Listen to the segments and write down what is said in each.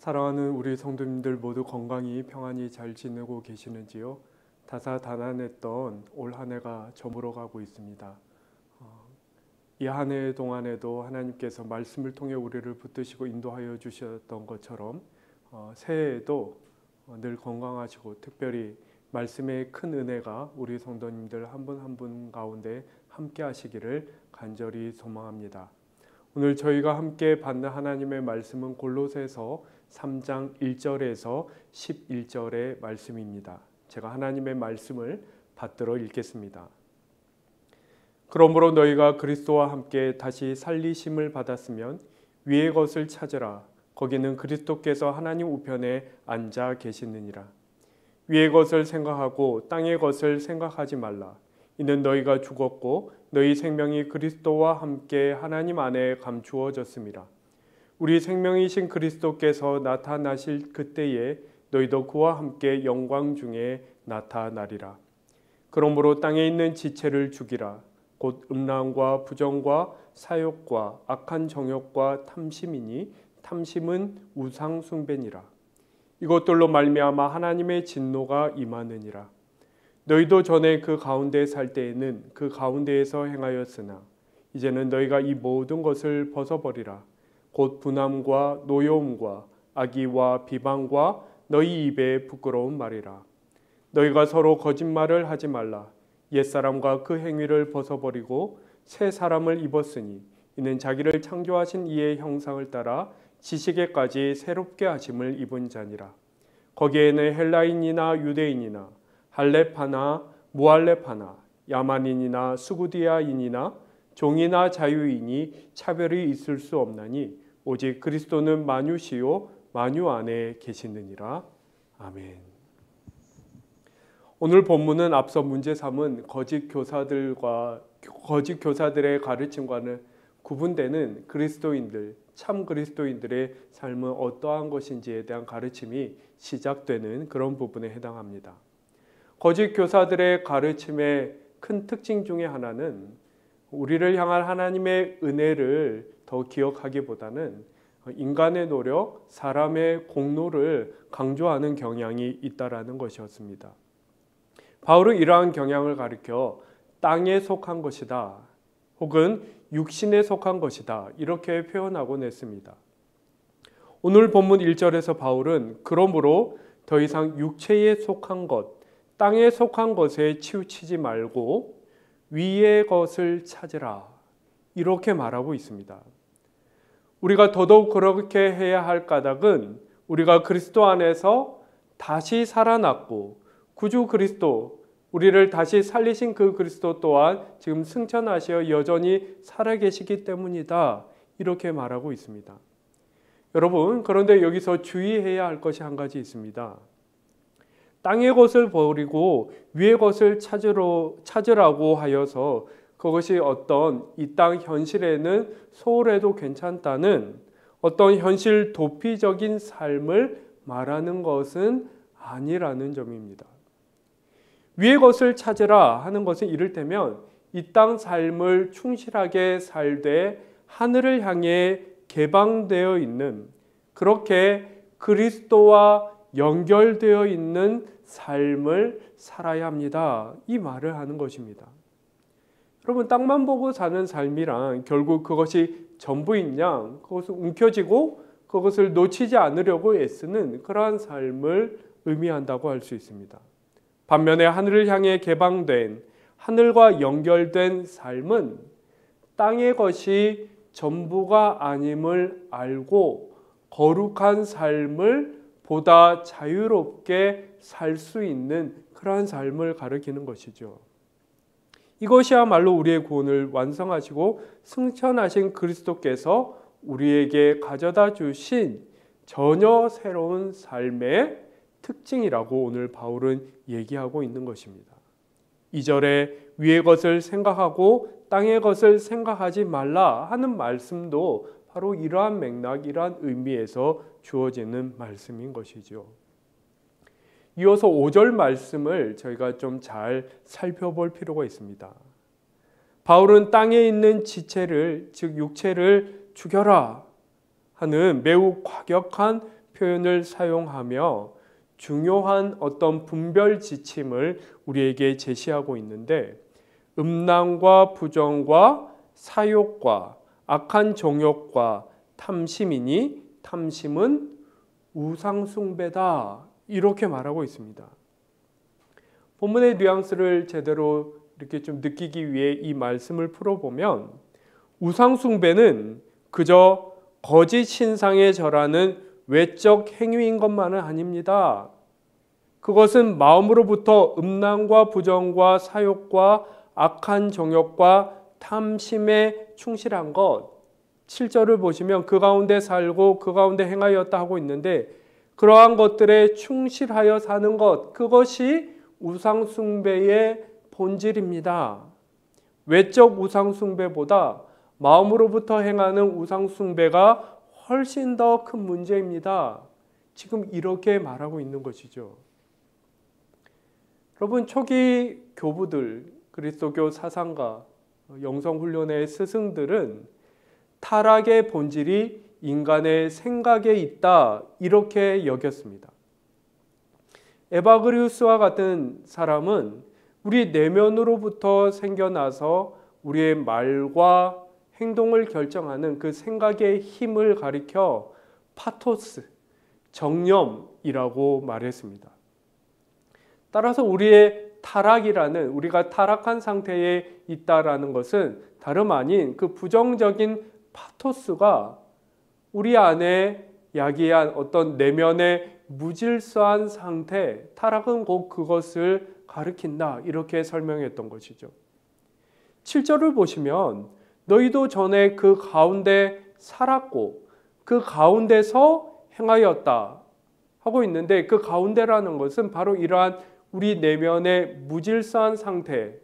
사랑하는 우리 성도님들 모두 건강히 평안히 잘 지내고 계시는지요? 다사다난했던 올 한 해가 저물어가고 있습니다. 이 한 해 동안에도 하나님께서 말씀을 통해 우리를 붙드시고 인도하여 주셨던 것처럼 새해에도 늘 건강하시고 특별히 말씀의 큰 은혜가 우리 성도님들 한 분 한 분 가운데 함께 하시기를 간절히 소망합니다. 오늘 저희가 함께 받는 하나님의 말씀은 골로새서 3장 1절에서 11절의 말씀입니다. 제가 하나님의 말씀을 받들어 읽겠습니다. 그러므로 너희가 그리스도와 함께 다시 살리심을 받았으면 위의 것을 찾으라. 거기는 그리스도께서 하나님 우편에 앉아 계시느니라. 위의 것을 생각하고 땅의 것을 생각하지 말라. 이는 너희가 죽었고 너희 생명이 그리스도와 함께 하나님 안에 감추어졌음이라. 우리 생명이신 그리스도께서 나타나실 그때에 너희도 그와 함께 영광 중에 나타나리라. 그러므로 땅에 있는 지체를 죽이라. 곧 음란과 부정과 사욕과 악한 정욕과 탐심이니 탐심은 우상 숭배니라. 이것들로 말미암아 하나님의 진노가 임하느니라. 너희도 전에 그 가운데 살 때에는 그 가운데에서 행하였으나 이제는 너희가 이 모든 것을 벗어버리라. 곧 분함과 노여움과 악의와 비방과 너희 입에 부끄러운 말이라. 너희가 서로 거짓말을 하지 말라. 옛사람과 그 행위를 벗어버리고 새 사람을 입었으니 이는 자기를 창조하신 이의 형상을 따라 지식에까지 새롭게 하심을 입은 자니라. 거기에는 헬라인이나 유대인이나 할렙파나 무할렙파나 야만인이나 수구디아인이나 종이나 자유인이 차별이 있을 수 없나니 오직 그리스도는 만유시요 만유 안에 계시느니라. 아멘. 오늘 본문은 앞서 문제 삼은 거짓 교사들의 가르침과는 구분되는 그리스도인들, 참 그리스도인들의 삶은 어떠한 것인지에 대한 가르침이 시작되는 그런 부분에 해당합니다. 거짓 교사들의 가르침의 큰 특징 중에 하나는 우리를 향한 하나님의 은혜를 더 기억하기보다는 인간의 노력, 사람의 공로를 강조하는 경향이 있다라는 것이었습니다. 바울은 이러한 경향을 가리켜 땅에 속한 것이다 혹은 육신에 속한 것이다 이렇게 표현하곤 했습니다. 오늘 본문 1절에서 바울은 그러므로 더 이상 육체에 속한 것, 땅에 속한 것에 치우치지 말고 위의 것을 찾으라 이렇게 말하고 있습니다. 우리가 더더욱 그렇게 해야 할 까닭은 우리가 그리스도 안에서 다시 살아났고 구주 그리스도, 우리를 다시 살리신 그 그리스도 또한 지금 승천하시어 여전히 살아계시기 때문이다 이렇게 말하고 있습니다. 여러분, 그런데 여기서 주의해야 할 것이 한 가지 있습니다. 땅의 것을 버리고 위의 것을 찾으라고 하여서 그것이 어떤 이 땅 현실에는 소홀해도 괜찮다는 어떤 현실 도피적인 삶을 말하는 것은 아니라는 점입니다. 위의 것을 찾으라 하는 것은 이를테면 이 땅 삶을 충실하게 살되 하늘을 향해 개방되어 있는, 그렇게 그리스도와 연결되어 있는 삶을 살아야 합니다. 이 말을 하는 것입니다. 여러분, 땅만 보고 사는 삶이란 결국 그것이 전부인 양 그것을 움켜쥐고 그것을 놓치지 않으려고 애쓰는 그러한 삶을 의미한다고 할 수 있습니다. 반면에 하늘을 향해 개방된, 하늘과 연결된 삶은 땅의 것이 전부가 아님을 알고 거룩한 삶을 보다 자유롭게 살 수 있는 그러한 삶을 가리키는 것이죠. 이것이야말로 우리의 구원을 완성하시고 승천하신 그리스도께서 우리에게 가져다 주신 전혀 새로운 삶의 특징이라고 오늘 바울은 얘기하고 있는 것입니다. 2절에 위의 것을 생각하고 땅의 것을 생각하지 말라 하는 말씀도 바로 이러한 맥락, 이러한 의미에서 주어지는 말씀인 것이죠. 이어서 5절 말씀을 저희가 좀 잘 살펴볼 필요가 있습니다. 바울은 땅에 있는 지체를, 즉 육체를 죽여라 하는 매우 과격한 표현을 사용하며 중요한 어떤 분별 지침을 우리에게 제시하고 있는데, 음란과 부정과 사욕과 악한 정욕과 탐심이니 탐심은 우상숭배다, 이렇게 말하고 있습니다. 본문의 뉘앙스를 제대로 이렇게 좀 느끼기 위해 이 말씀을 풀어보면, 우상숭배는 그저 거짓 신상에 절하는 외적 행위인 것만은 아닙니다. 그것은 마음으로부터 음란과 부정과 사욕과 악한 정욕과 탐심에 충실한 것, 7절을 보시면 그 가운데 살고 그 가운데 행하였다 하고 있는데, 그러한 것들에 충실하여 사는 것, 그것이 우상숭배의 본질입니다. 외적 우상숭배보다 마음으로부터 행하는 우상숭배가 훨씬 더 큰 문제입니다. 지금 이렇게 말하고 있는 것이죠. 여러분, 초기 교부들, 그리스도교 사상가, 영성훈련의 스승들은 타락의 본질이 인간의 생각에 있다, 이렇게 여겼습니다. 에바그리우스와 같은 사람은 우리 내면으로부터 생겨나서 우리의 말과 행동을 결정하는 그 생각의 힘을 가리켜 파토스, 정념이라고 말했습니다. 따라서 우리의 타락이라는, 우리가 타락한 상태에 있다라는 것은 다름 아닌 그 부정적인 파토스가 우리 안에 야기한 어떤 내면의 무질서한 상태, 타락은 곧 그것을 가리킨다, 이렇게 설명했던 것이죠. 7절을 보시면 너희도 전에 그 가운데 살았고 그 가운데서 행하였다 하고 있는데, 그 가운데라는 것은 바로 이러한 우리 내면의 무질서한 상태,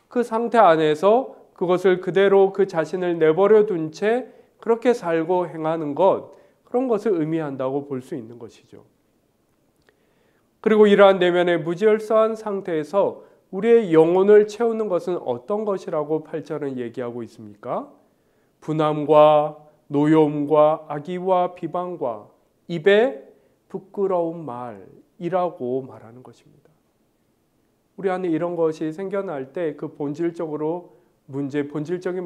그 상태 안에서 그것을 그대로 그 자신을 내버려 둔 채 그렇게 살고 행하는 것, 그런 것을 의미한다고 볼 수 있는 것이죠. 그리고 이러한 내면의 무질서한 상태에서 우리의 영혼을 채우는 것은 어떤 것이라고 8절은 얘기하고 있습니까? 분함과 노여움과 악의와 비방과 입에 부끄러운 말이라고 말하는 것입니다. 우리 안에 이런 것이 생겨날 때 그 본질적인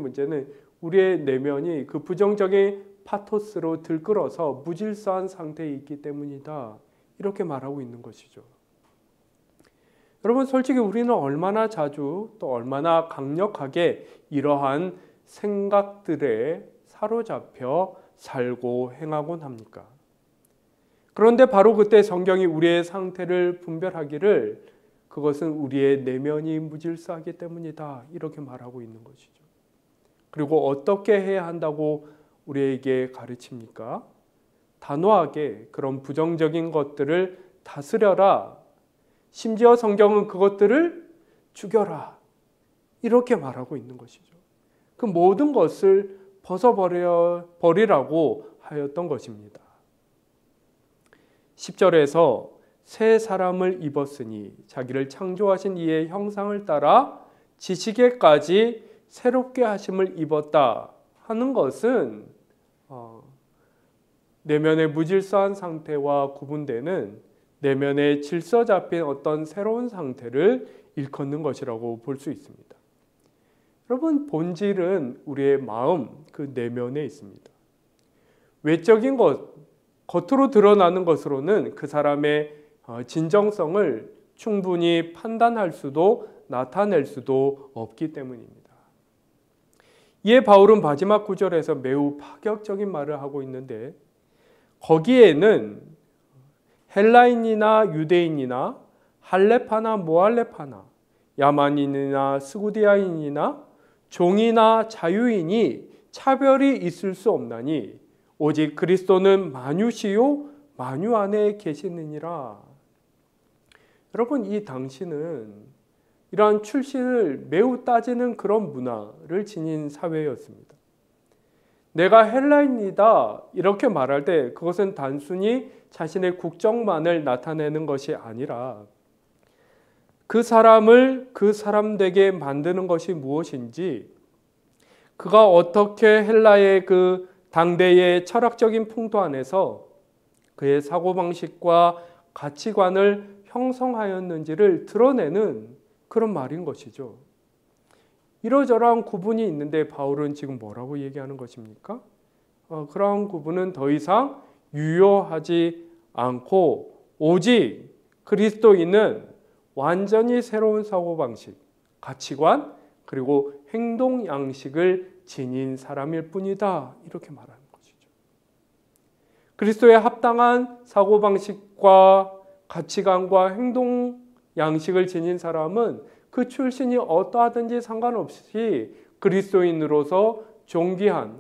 문제는 우리의 내면이 그 부정적인 파토스로 들끓어서 무질서한 상태에 있기 때문이다, 이렇게 말하고 있는 것이죠. 여러분, 솔직히 우리는 얼마나 자주 또 얼마나 강력하게 이러한 생각들에 사로잡혀 살고 행하곤 합니까? 그런데 바로 그때 성경이 우리의 상태를 분별하기를 그것은 우리의 내면이 무질서하기 때문이다, 이렇게 말하고 있는 것이죠. 그리고 어떻게 해야 한다고 우리에게 가르칩니까? 단호하게 그런 부정적인 것들을 다스려라. 심지어 성경은 그것들을 죽여라, 이렇게 말하고 있는 것이죠. 그 모든 것을 벗어버리라고 하였던 것입니다. 10절에서 새 사람을 입었으니 자기를 창조하신 이의 형상을 따라 지식에까지 새롭게 하심을 입었다 하는 것은 내면의 무질서한 상태와 구분되는 내면의 질서 잡힌 어떤 새로운 상태를 일컫는 것이라고 볼 수 있습니다. 여러분, 본질은 우리의 마음, 그 내면에 있습니다. 외적인 것, 겉으로 드러나는 것으로는 그 사람의 진정성을 충분히 판단할 수도 나타낼 수도 없기 때문입니다. 이에 바울은 마지막 구절에서 매우 파격적인 말을 하고 있는데, 거기에는 헬라인이나 유대인이나 할레파나 모할레파나 야만인이나 스구디아인이나 종이나 자유인이 차별이 있을 수 없나니 오직 그리스도는 만유시요 만유 안에 계시느니라. 여러분, 이 당시는 이러한 출신을 매우 따지는 그런 문화를 지닌 사회였습니다. 내가 헬라인이다 이렇게 말할 때 그것은 단순히 자신의 국적만을 나타내는 것이 아니라 그 사람을 그 사람 되게 만드는 것이 무엇인지, 그가 어떻게 헬라의 그 당대의 철학적인 풍토 안에서 그의 사고방식과 가치관을 형성하였는지를 드러내는 그런 말인 것이죠. 이러저러한 구분이 있는데 바울은 지금 뭐라고 얘기하는 것입니까? 그러한 구분은 더 이상 유효하지 않고 오직 그리스도인은 완전히 새로운 사고방식, 가치관, 그리고 행동 양식을 지닌 사람일 뿐이다. 이렇게 말하는 것이죠. 그리스도에 합당한 사고방식과 가치관과 행동 양식을 지닌 사람은 그 출신이 어떠하든지 상관없이 그리스도인으로서 존귀한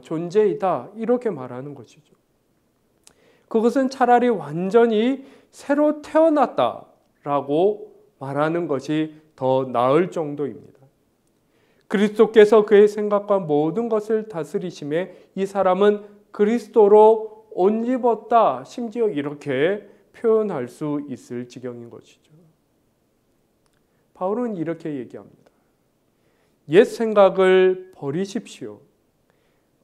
존재이다. 이렇게 말하는 것이죠. 그것은 차라리 완전히 새로 태어났다라고 말하는 것이 더 나을 정도입니다. 그리스도께서 그의 생각과 모든 것을 다스리심에 이 사람은 그리스도로 옷 입었다. 심지어 이렇게 표현할 수 있을 지경인 것이죠. 바울은 이렇게 얘기합니다. 옛 생각을 버리십시오.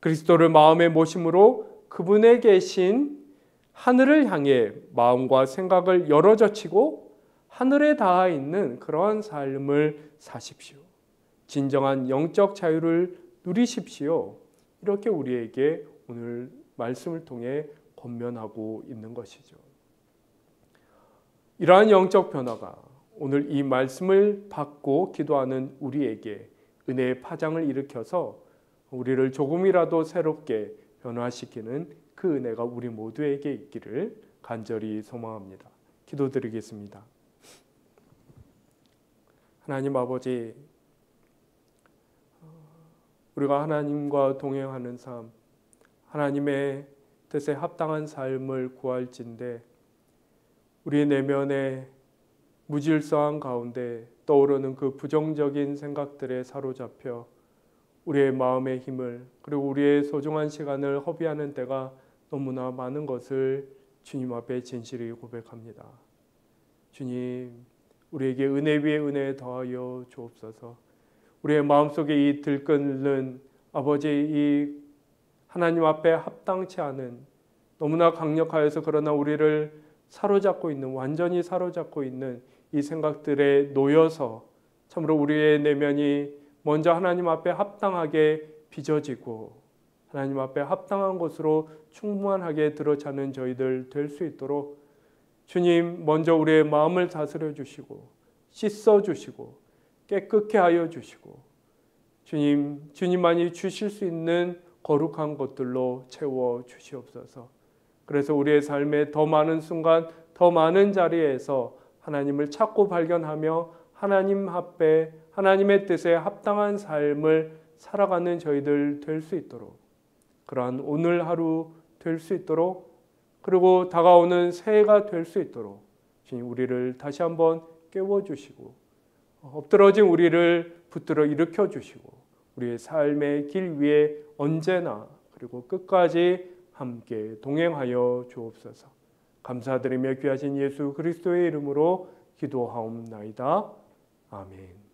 그리스도를 마음에 모심으로 그분에 계신 하늘을 향해 마음과 생각을 열어젖히고 하늘에 닿아 있는 그러한 삶을 사십시오. 진정한 영적 자유를 누리십시오. 이렇게 우리에게 오늘 말씀을 통해 권면하고 있는 것이죠. 이러한 영적 변화가 오늘 이 말씀을 받고 기도하는 우리에게 은혜의 파장을 일으켜서 우리를 조금이라도 새롭게 변화시키는 그 은혜가 우리 모두에게 있기를 간절히 소망합니다. 기도드리겠습니다. 하나님 아버지, 우리가 하나님과 동행하는 삶, 하나님의 뜻에 합당한 삶을 구할진대 우리의 내면에 무질서한 가운데 떠오르는 그 부정적인 생각들에 사로잡혀 우리의 마음의 힘을 그리고 우리의 소중한 시간을 허비하는 때가 너무나 많은 것을 주님 앞에 진실히 고백합니다. 주님, 우리에게 은혜 위에 은혜 더하여 주옵소서. 우리의 마음속에 이 들끓는 아버지 이 하나님 앞에 합당치 않은 너무나 강력하여서 그러나 우리를 사로잡고 있는 완전히 사로잡고 있는 이 생각들에 놓여서 참으로 우리의 내면이 먼저 하나님 앞에 합당하게 빚어지고 하나님 앞에 합당한 것으로 충만하게 들어차는 저희들 될 수 있도록 주님 먼저 우리의 마음을 다스려 주시고 씻어 주시고 깨끗게 하여 주시고 주님만이 주실 수 있는 거룩한 것들로 채워 주시옵소서. 그래서 우리의 삶의 더 많은 순간 더 많은 자리에서 하나님을 찾고 발견하며 하나님 앞에 하나님의 뜻에 합당한 삶을 살아가는 저희들 될 수 있도록 그러한 오늘 하루 될 수 있도록 그리고 다가오는 새해가 될 수 있도록 주님 우리를 다시 한번 깨워주시고 엎드러진 우리를 붙들어 일으켜 주시고 우리의 삶의 길 위에 언제나 그리고 끝까지 함께 동행하여 주옵소서. 감사드리며 귀하신 예수 그리스도의 이름으로 기도하옵나이다. 아멘.